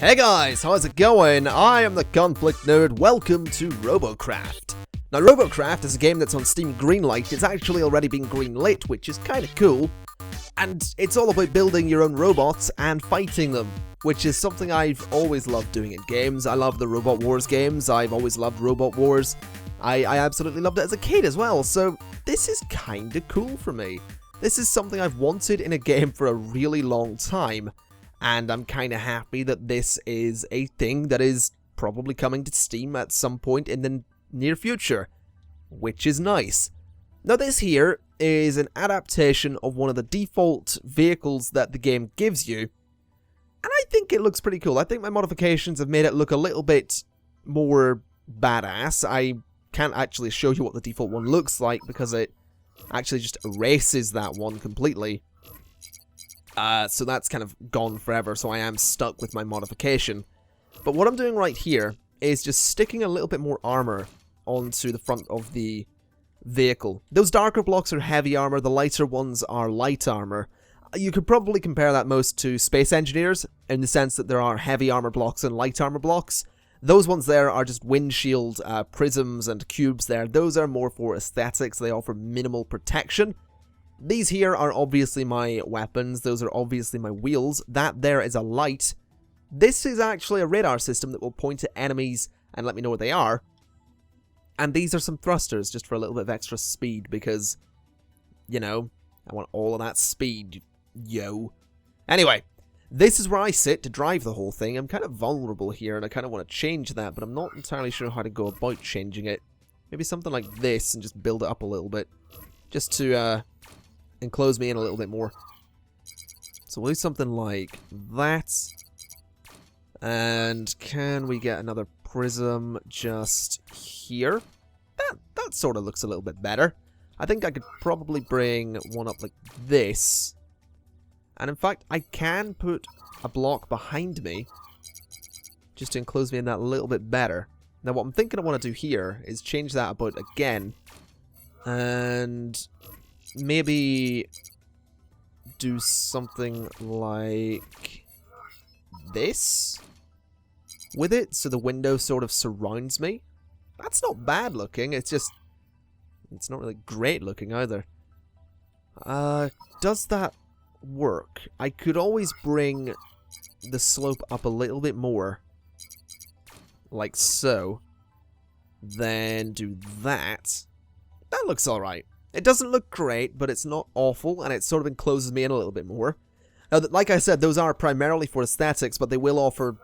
Hey guys, how's it going? I am the ConflictNerd. Welcome to RoboCraft. Now, RoboCraft is a game that's on Steam Greenlight. It's actually already been greenlit, which is kind of cool. And it's all about building your own robots and fighting them, which is something I've always loved doing in games. I love the Robot Wars games. I've always loved Robot Wars. I absolutely loved it as a kid as well, so this is kind of cool for me. This is something I've wanted in a game for a really long time. And I'm kind of happy that this is a thing that is probably coming to Steam at some point in the near future, which is nice. Now this here is an adaptation of one of the default vehicles that the game gives you, and I think it looks pretty cool. I think my modifications have made it look a little bit more badass. I can't actually show you what the default one looks like because it actually just erases that one completely. So that's kind of gone forever, so I am stuck with my modification. But what I'm doing right here is just sticking a little bit more armor onto the front of the vehicle. Those darker blocks are heavy armor, the lighter ones are light armor. You could probably compare that most to Space Engineers, in the sense that there are heavy armor blocks and light armor blocks. Those ones there are just windshield prisms and cubes there. Those are more for aesthetics, they offer minimal protection. These here are obviously my weapons, those are obviously my wheels. That there is a light. This is actually a radar system that will point to enemies and let me know where they are. And these are some thrusters, just for a little bit of extra speed, because, you know, I want all of that speed, yo. Anyway, this is where I sit to drive the whole thing. I'm kind of vulnerable here, and I kind of want to change that, but I'm not entirely sure how to go about changing it. Maybe something like this, and just build it up a little bit, just to, enclose me in a little bit more. So we'll do something like that. And can we get another prism just here? That sort of looks a little bit better. I think I could probably bring one up like this. And in fact, I can put a block behind me just to enclose me in that a little bit better. Now what I'm thinking I want to do here is change that about again. And maybe do something like this with it, so the window sort of surrounds me. That's not bad looking, it's just, it's not really great looking either. Does that work? I could always bring the slope up a little bit more, like so, then do that. That looks alright. It doesn't look great, but it's not awful, and it sort of encloses me in a little bit more. Now, like I said, those are primarily for aesthetics, but they will offer,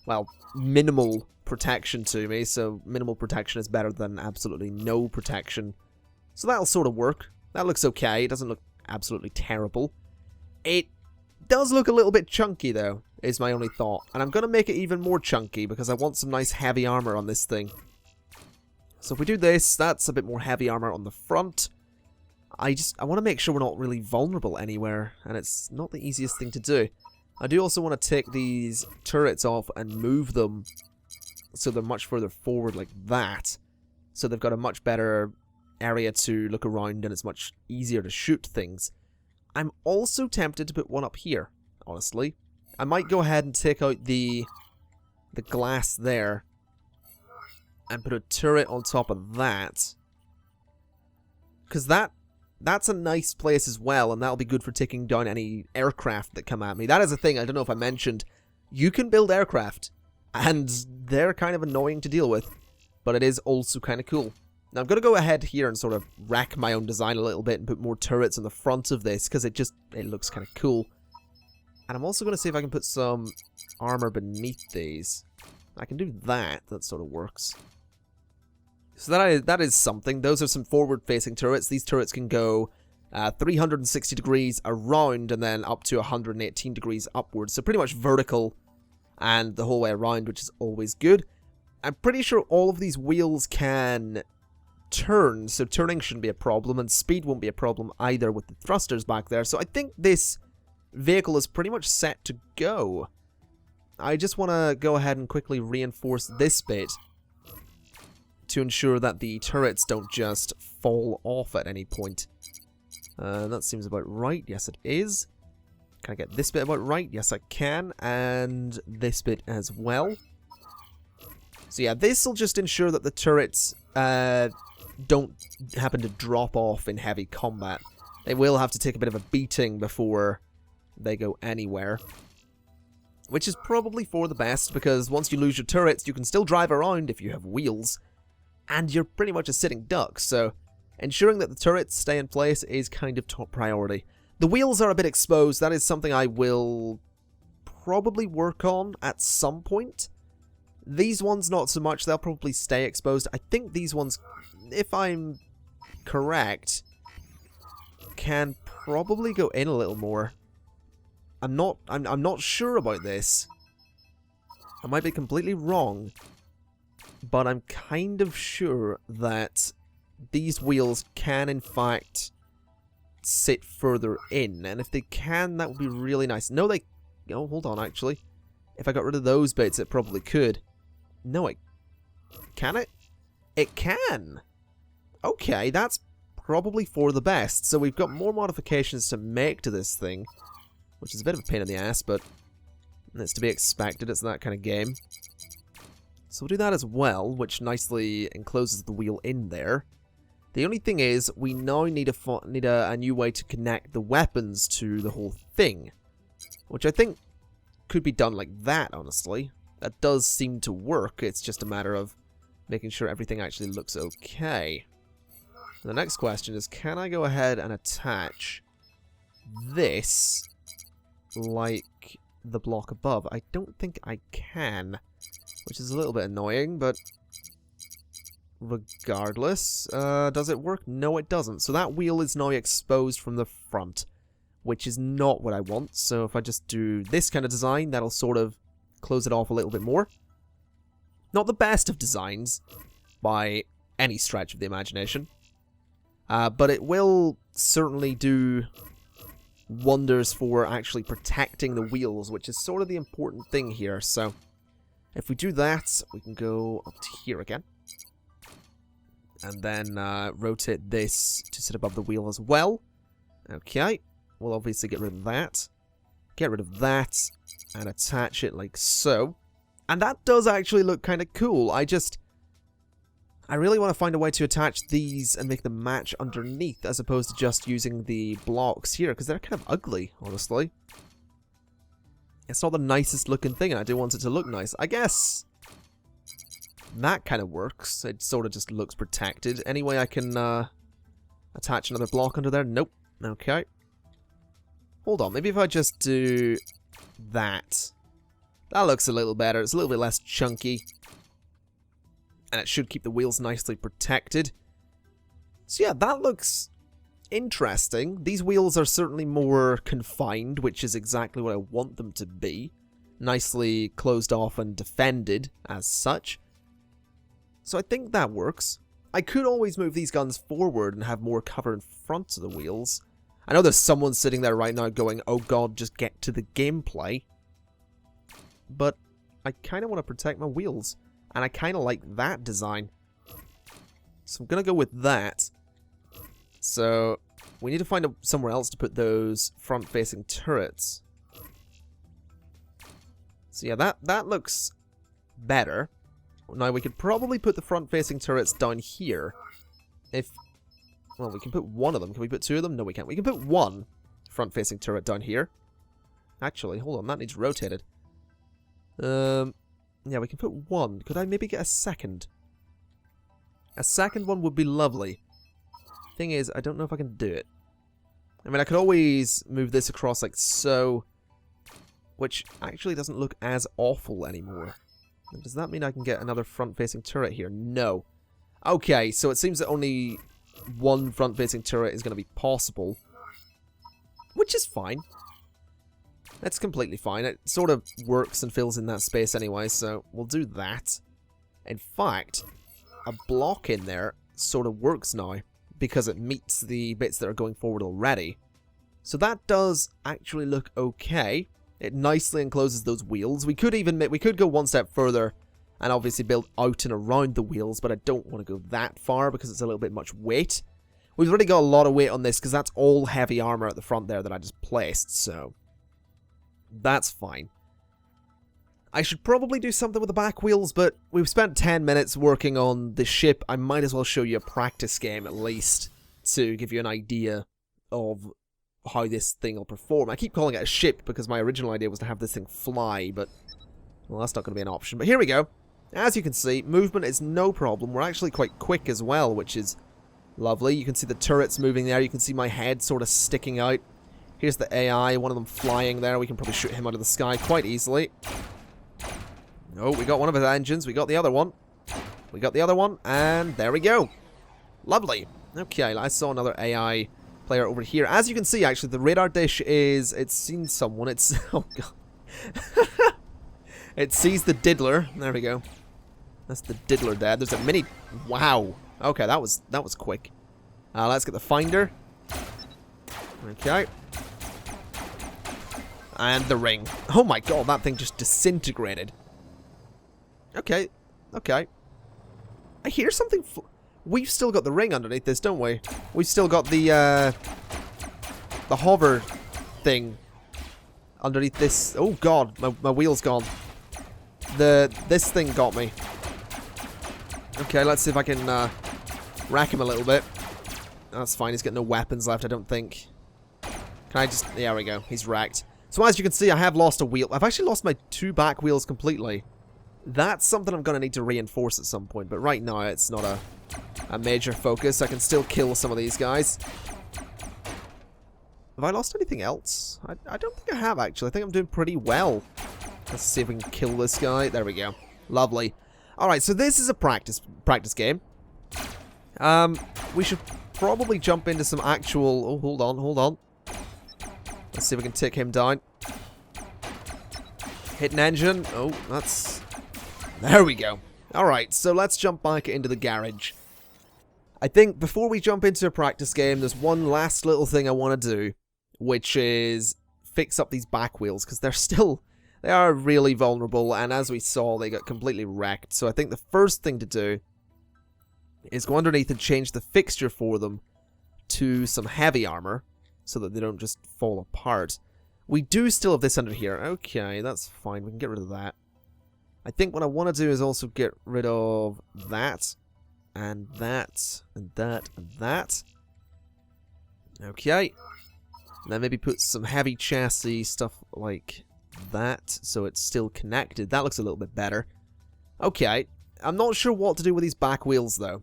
well, minimal protection to me, so minimal protection is better than absolutely no protection. So that'll sort of work. That looks okay. It doesn't look absolutely terrible. It does look a little bit chunky, though, is my only thought. And I'm going to make it even more chunky, because I want some nice heavy armor on this thing. So if we do this, that's a bit more heavy armor on the front. I want to make sure we're not really vulnerable anywhere, and it's not the easiest thing to do. I do also want to take these turrets off and move them so they're much further forward like that. So they've got a much better area to look around, and it's much easier to shoot things. I'm also tempted to put one up here, honestly. I might go ahead and take out the glass there and put a turret on top of that. Because that's a nice place as well, and that'll be good for taking down any aircraft that come at me. That is a thing, I don't know if I mentioned. You can build aircraft, and they're kind of annoying to deal with, but it is also kind of cool. Now I'm going to go ahead here and sort of wreck my own design a little bit and put more turrets on the front of this, because it looks kind of cool. And I'm also going to see if I can put some armor beneath these. I can do that, that sort of works. So that is something. Those are some forward-facing turrets. These turrets can go 360 degrees around and then up to 118 degrees upwards. So pretty much vertical and the whole way around, which is always good. I'm pretty sure all of these wheels can turn, so turning shouldn't be a problem, and speed won't be a problem either with the thrusters back there. So I think this vehicle is pretty much set to go. I just want to go ahead and quickly reinforce this bit to ensure that the turrets don't just fall off at any point. That seems about right. Yes, it is. Can I get this bit about right? Yes, I can. And this bit as well. So yeah, this will just ensure that the turrets don't happen to drop off in heavy combat. They will have to take a bit of a beating before they go anywhere. Which is probably for the best, because once you lose your turrets, you can still drive around if you have wheels. And you're pretty much a sitting duck, so ensuring that the turrets stay in place is kind of top priority. The wheels are a bit exposed. That is something I will probably work on at some point. These ones, not so much. They'll probably stay exposed. I think these ones, if I'm correct, can probably go in a little more. I'm not sure about this. I might be completely wrong, but I'm kind of sure that these wheels can, in fact, sit further in. And if they can, that would be really nice. No, they... Oh, hold on, actually. If I got rid of those bits, it probably could. No, it... Can it? It can! Okay, that's probably for the best. So we've got more modifications to make to this thing, which is a bit of a pain in the ass, but it's to be expected. It's that kind of game. So we'll do that as well, which nicely encloses the wheel in there. The only thing is, we now need a new way to connect the weapons to the whole thing, which I think could be done like that, honestly. That does seem to work. It's just a matter of making sure everything actually looks okay. The next question is, can I go ahead and attach this like the block above? I don't think I can, which is a little bit annoying, but regardless, does it work? No, it doesn't. So that wheel is now exposed from the front, which is not what I want. So if I just do this kind of design, that'll sort of close it off a little bit more. Not the best of designs by any stretch of the imagination, but it will certainly do wonders for actually protecting the wheels, which is sort of the important thing here. So if we do that, we can go up to here again, and then rotate this to sit above the wheel as well. Okay, we'll obviously get rid of that, and attach it like so. And that does actually look kind of cool. I really want to find a way to attach these and make them match underneath, as opposed to just using the blocks here, because they're kind of ugly, honestly. It's not the nicest looking thing, and I do want it to look nice. I guess that kind of works. It sort of just looks protected. Anyway, I can attach another block under there. Nope. Okay. Hold on. Maybe if I just do that. That looks a little better. It's a little bit less chunky, and it should keep the wheels nicely protected. So yeah, that looks interesting. These wheels are certainly more confined, which is exactly what I want them to be. Nicely closed off and defended as such. So I think that works. I could always move these guns forward and have more cover in front of the wheels. I know there's someone sitting there right now going, oh god, just get to the gameplay. But I kind of want to protect my wheels. And I kind of like that design. So I'm going to go with that. So we need to find somewhere else to put those front-facing turrets. So yeah, that looks better. Now we could probably put the front-facing turrets down here. Well, we can put one of them. Can we put two of them? No, we can't. We can put one front-facing turret down here. Actually, hold on. That needs rotated. Yeah, we can put one. Could I maybe get a second? A second one would be lovely. Thing is, I don't know if I can do it. I mean, I could always move this across like so, which actually doesn't look as awful anymore. Does that mean I can get another front-facing turret here? No. Okay, so it seems that only one front-facing turret is going to be possible, which is fine. That's completely fine. It sort of works and fills in that space anyway, so we'll do that. In fact, a block in there sort of works now, because it meets the bits that are going forward already. So that does actually look okay. It nicely encloses those wheels. We could go one step further and obviously build out and around the wheels, but I don't want to go that far because it's a little bit much weight. We've already got a lot of weight on this because that's all heavy armor at the front there that I just placed, so That's fine. I should probably do something with the back wheels, but we've spent 10 minutes working on the ship. I might as well show you a practice game at least to give you an idea of how this thing will perform. I keep calling it a ship because my original idea was to have this thing fly, but well, that's not going to be an option. But here we go. As you can see, movement is no problem. We're actually quite quick as well, which is lovely. You can see the turrets moving there. You can see my head sort of sticking out. Here's the AI, one of them flying there. We can probably shoot him out of the sky quite easily. Oh, we got one of his engines. We got the other one. We got the other one. And there we go. Lovely. Okay, I saw another AI player over here. As you can see, actually, the radar dish is... It's seen someone. It's... Oh, God. It sees the diddler. There we go. That's the diddler dead. There's a mini... Wow. Okay, that was quick. Let's get the finder. Okay. And the ring. Oh, my God. That thing just disintegrated. Okay, okay. I hear something. We've still got the ring underneath this, don't we? We've still got the hover thing underneath this. Oh God, my wheel's gone. This thing got me. Okay, let's see if I can rack him a little bit. That's fine. He's got no weapons left, I don't think. Can I just? There we go. He's racked. So as you can see, I have lost a wheel. I've actually lost my 2 back wheels completely. That's something I'm going to need to reinforce at some point, but right now it's not a major focus. I can still kill some of these guys. Have I lost anything else? I don't think I have, actually. I think I'm doing pretty well. Let's see if we can kill this guy. There we go. Lovely. Alright, so this is a practice game. We should probably jump into some actual... Oh, hold on. Let's see if we can take him down. Hit an engine. Oh, that's... There we go. Alright, so let's jump back into the garage. I think before we jump into a practice game, there's one last little thing I want to do, which is fix up these back wheels, because they are really vulnerable, and as we saw, they got completely wrecked. So I think the first thing to do is go underneath and change the fixture for them to some heavy armor, so that they don't just fall apart. We do still have this under here. Okay, that's fine. We can get rid of that. I think what I want to do is also get rid of that, and that, and that, and that. Okay. And then maybe put some heavy chassis stuff like that, so it's still connected. That looks a little bit better. Okay. I'm not sure what to do with these back wheels, though.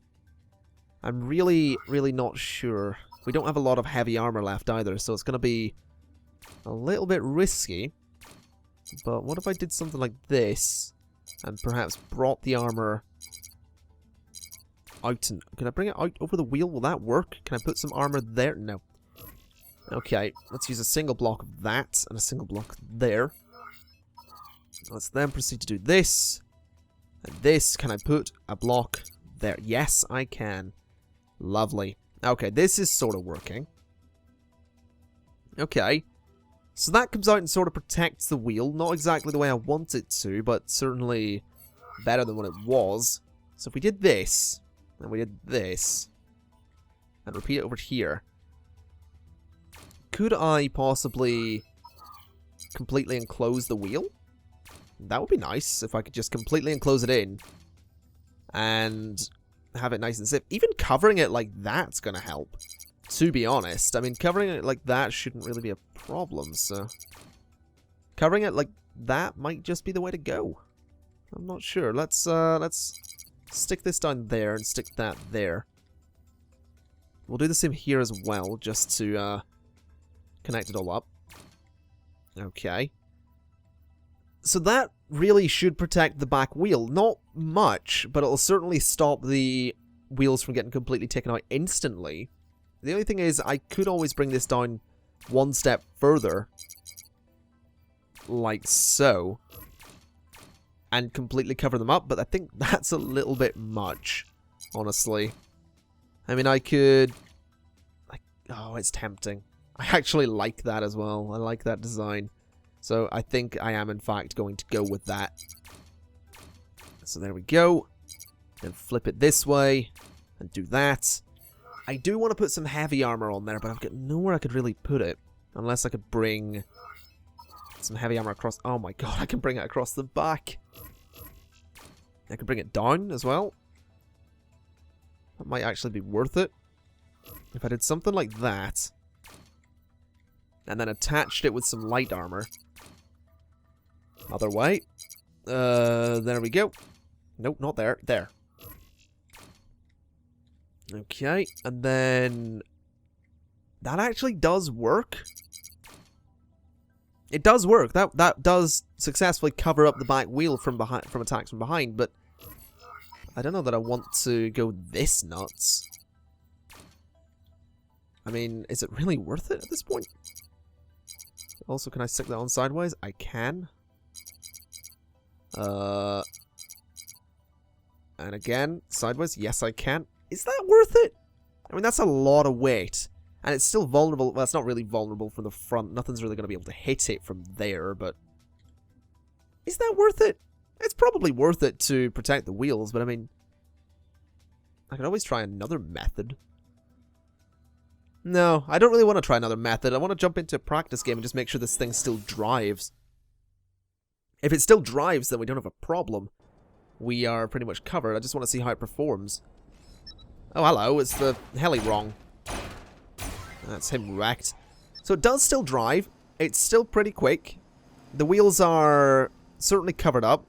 I'm really, really not sure. We don't have a lot of heavy armor left either, so it's going to be a little bit risky. But what if I did something like this? And perhaps brought the armor out. And can I bring it out over the wheel? Will that work? Can I put some armor there? No. Okay, let's use a single block of that and a single block there. Let's then proceed to do this. And this. Can I put a block there? Yes, I can. Lovely. Okay, this is sort of working. Okay. So that comes out and sort of protects the wheel. Not exactly the way I want it to, but certainly better than what it was. So if we did this, and we did this, and repeat it over here, could I possibly completely enclose the wheel? That would be nice, if I could just completely enclose it in, and have it nice and safe. Even covering it like that's going to help. To be honest, I mean, covering it like that shouldn't really be a problem, so... Covering it like that might just be the way to go. I'm not sure. Let's stick this down there and stick that there. We'll do the same here as well, just to connect it all up. Okay. So that really should protect the back wheel. Not much, but it'll certainly stop the wheels from getting completely taken out instantly. The only thing is, I could always bring this down one step further, like so, and completely cover them up, but I think that's a little bit much, honestly. I mean, I could... oh, it's tempting. I actually like that as well. I like that design. So I think I am, in fact, going to go with that. So there we go. Then flip it this way, and do that. I do want to put some heavy armor on there, but I've got nowhere I could really put it. Unless I could bring some heavy armor across... Oh my god, I can bring it across the back. I can bring it down as well. That might actually be worth it. If I did something like that. And then attached it with some light armor. Other way. There we go. Nope, not there. There. Okay, and then... That actually does work. It does work. That does successfully cover up the back wheel from behind, from attacks from behind, but I don't know that I want to go this nuts. I mean, is it really worth it at this point? Also, can I stick that on sideways? I can. And again, sideways. Yes, I can. Is that worth it? I mean, that's a lot of weight. And it's still vulnerable. Well, it's not really vulnerable from the front. Nothing's really going to be able to hit it from there, but... Is that worth it? It's probably worth it to protect the wheels, but I mean... I could always try another method. No, I don't really want to try another method. I want to jump into a practice game and just make sure this thing still drives. If it still drives, then we don't have a problem. We are pretty much covered. I just want to see how it performs. Oh, hello. It's the heli wrong. That's him wrecked. So it does still drive. It's still pretty quick. The wheels are certainly covered up.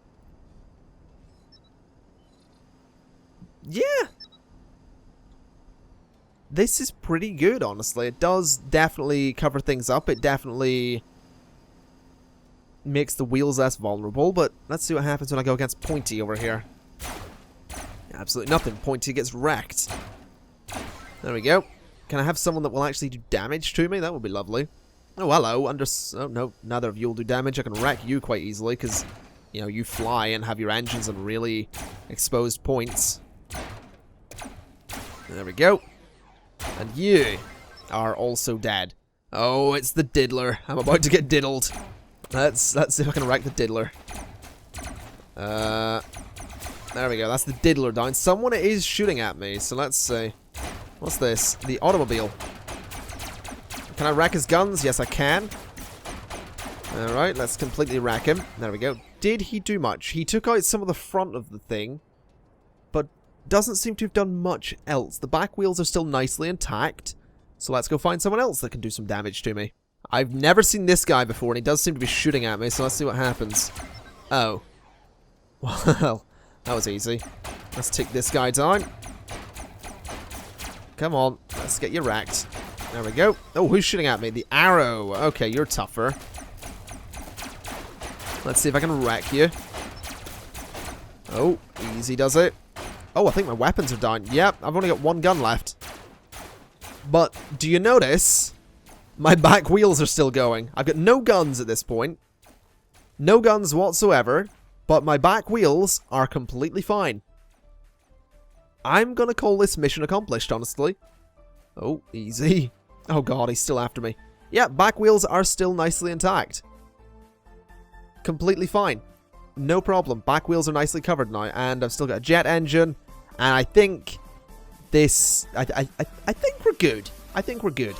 Yeah. This is pretty good, honestly. It does definitely cover things up. It definitely makes the wheels less vulnerable, but let's see what happens when I go against Pointy over here. Absolutely nothing. Pointy gets wrecked. There we go. Can I have someone that will actually do damage to me? That would be lovely. Oh, hello. Oh, no. Neither of you will do damage. I can wreck you quite easily because, you know, you fly and have your engines on really exposed points. There we go. And you are also dead. Oh, it's the diddler. I'm about to get diddled. Let's see if I can wreck the diddler. There we go. That's the diddler down. Someone is shooting at me, so let's see. What's this? The automobile. Can I wreck his guns? Yes, I can. Alright, let's completely wreck him. There we go. Did he do much? He took out some of the front of the thing, but doesn't seem to have done much else. The back wheels are still nicely intact, so let's go find someone else that can do some damage to me. I've never seen this guy before, and he does seem to be shooting at me, so let's see what happens. Oh. Well, that was easy. Let's take this guy down. Come on, let's get you wrecked. There we go. Oh, who's shooting at me? The arrow. Okay, you're tougher. Let's see if I can wreck you. Oh, easy does it. Oh, I think my weapons are down. Yep, I've only got one gun left. But, do you notice? My back wheels are still going. I've got no guns at this point. No guns whatsoever. But my back wheels are completely fine. I'm gonna call this mission accomplished, honestly. Oh, easy. Oh god, he's still after me. Yeah, back wheels are still nicely intact. Completely fine. No problem. Back wheels are nicely covered now, and I've still got a jet engine. And I think this... I think we're good. I think we're good.